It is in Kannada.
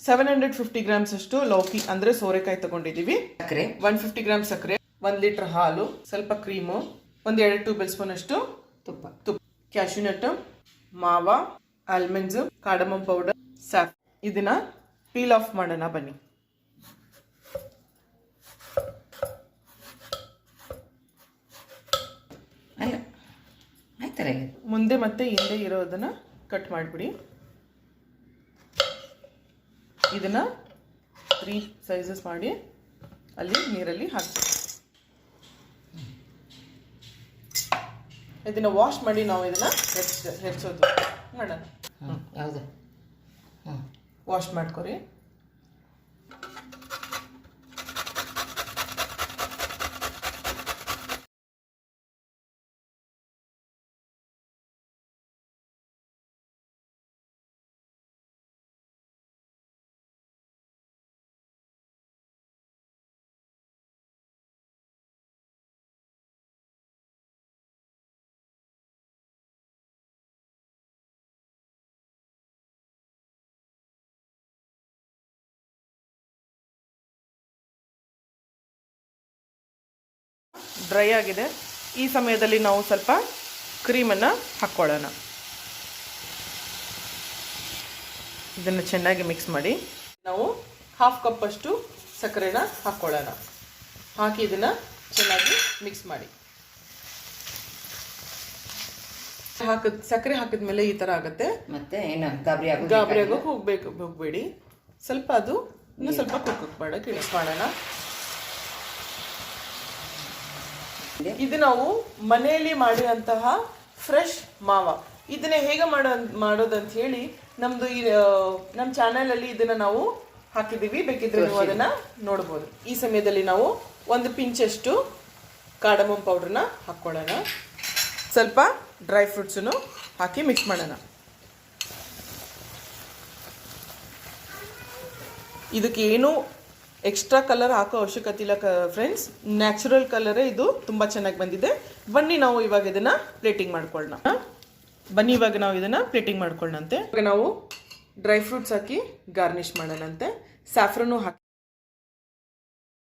750 ಗ್ರಾಮ್ಸ್ ಅಷ್ಟು ಲೌಕಿ ಅಂದ್ರೆ ಸೋರೆಕಾಯಿ ತಗೊಂಡಿದೀವಿ. ಸಕ್ಕರೆ 150 ಗ್ರಾಮ್ ಸಕ್ಕರೆ, 1 ಲೀಟರ್ ಹಾಲು, ಸ್ವಲ್ಪ ಕ್ರೀಮು, ಒಂದು 2 ಟೇಬಲ್ ಸ್ಪೂನ್ ಅಷ್ಟು ತುಪ್ಪ, ಕ್ಯಾಶ್ಯೂ ನಟ್, ಮಾವ, ಆಲ್ಮಂಡ್ಸ್, ಕಾರ್ಡಮಮ್ ಪೌಡರ್, ಸಾಫ್. ಇದನ್ನ ಪೀಲ್ ಆಫ್ ಮಾಡೋಣ ಬನ್ನಿ. ಅಲ್ಲ ಆಯ್ತಾರೆ ಮುಂದೆ ಮತ್ತೆ ಹಿಂದೆ ಇರೋದನ್ನ ಕಟ್ ಮಾಡಿಬಿಡಿ. ಇದನ್ನ 3 ಸೈಜಸ್ ಮಾಡಿ ಅಲ್ಲಿ ನೀರಲ್ಲಿ ಹಾಕಿ ಇದನ್ನ ವಾಶ್ ಮಾಡಿ ನಾವು ಇದನ್ನ ಹೆರ್ಸೋದು ಮಾಡೋಣ. ಯಾವುದು ವಾಶ್ ಮಾಡ್ಕೊರಿ. ಡ್ರೈ ಆಗಿದೆ. ಈ ಸಮಯದಲ್ಲಿ ನಾವು ಸ್ವಲ್ಪ ಕ್ರೀಮನ್ನು ಹಾಕ್ಕೊಳ್ಳೋಣ. ಇದನ್ನು ಚೆನ್ನಾಗಿ ಮಿಕ್ಸ್ ಮಾಡಿ ನಾವು 1/2 ಕಪ್ ಅಷ್ಟು ಸಕ್ಕರೆನ ಹಾಕ್ಕೊಳ್ಳೋಣ. ಹಾಕಿ ಇದನ್ನು ಚೆನ್ನಾಗಿ ಮಿಕ್ಸ್ ಮಾಡಿ. ಸಕ್ಕರೆ ಹಾಕಿದ್ಮೇಲೆ ಈ ಥರ ಆಗುತ್ತೆ. ಮತ್ತೆ ಏನು ಗಾಬರಿ ಆಗೋಕೆ ಹೋಗಬೇಡಿ. ಸ್ವಲ್ಪ ಅದು ಇನ್ನೂ ಸ್ವಲ್ಪ ಕುಕ್ ಮಾಡೋಕೆ ಮಿಕ್ಸ್ ಮಾಡೋಣ. ಇದು ನಾವು ಮನೆಯಲ್ಲಿ ಮಾಡುವಂತಹ ಫ್ರೆಶ್ ಮಾವ. ಇದನ್ನ ಹೇಗೆ ಮಾಡೋದಂತ ಹೇಳಿ ನಮ್ಮ ಚಾನೆಲ್ ಅಲ್ಲಿ ಇದನ್ನ ನಾವು ಹಾಕಿದೀವಿ. ಬೇಕಿದ್ರೆ ನೀವು ಅದನ್ನ ನೋಡ್ಬೋದು. ಈ ಸಮಯದಲ್ಲಿ ನಾವು 1 ಪಿಂಚ್ ಅಷ್ಟು ಕಾರ್ಡಮಮ್ ಪೌಡರ್ನ ಹಾಕ್ಕೊಳ್ಳೋಣ. ಸ್ವಲ್ಪ ಡ್ರೈ ಫ್ರೂಟ್ಸನ್ನು ಹಾಕಿ ಮಿಕ್ಸ್ ಮಾಡೋಣ. ಇದಕ್ಕೆ ಏನು ಎಕ್ಸ್ಟ್ರಾ ಕಲರ್ ಹಾಕೋ ಅವಶ್ಯಕತೆ ಇಲ್ಲ ಫ್ರೆಂಡ್ಸ್. ನ್ಯಾಚುರಲ್ ಕಲರೇ ಇದು ತುಂಬ ಚೆನ್ನಾಗಿ ಬಂದಿದೆ. ಬನ್ನಿ ನಾವು ಇವಾಗ ಇದನ್ನ ಪ್ಲೇಟಿಂಗ್ ಮಾಡ್ಕೊಳ್ಳೋಣ. ಇವಾಗ ನಾವು ಡ್ರೈ ಫ್ರೂಟ್ಸ್ ಹಾಕಿ ಗಾರ್ನಿಷ್ ಮಾಡೋಣಂತೆ. ಸ್ಯಾಫ್ರನ್ನು ಹಾಕಿ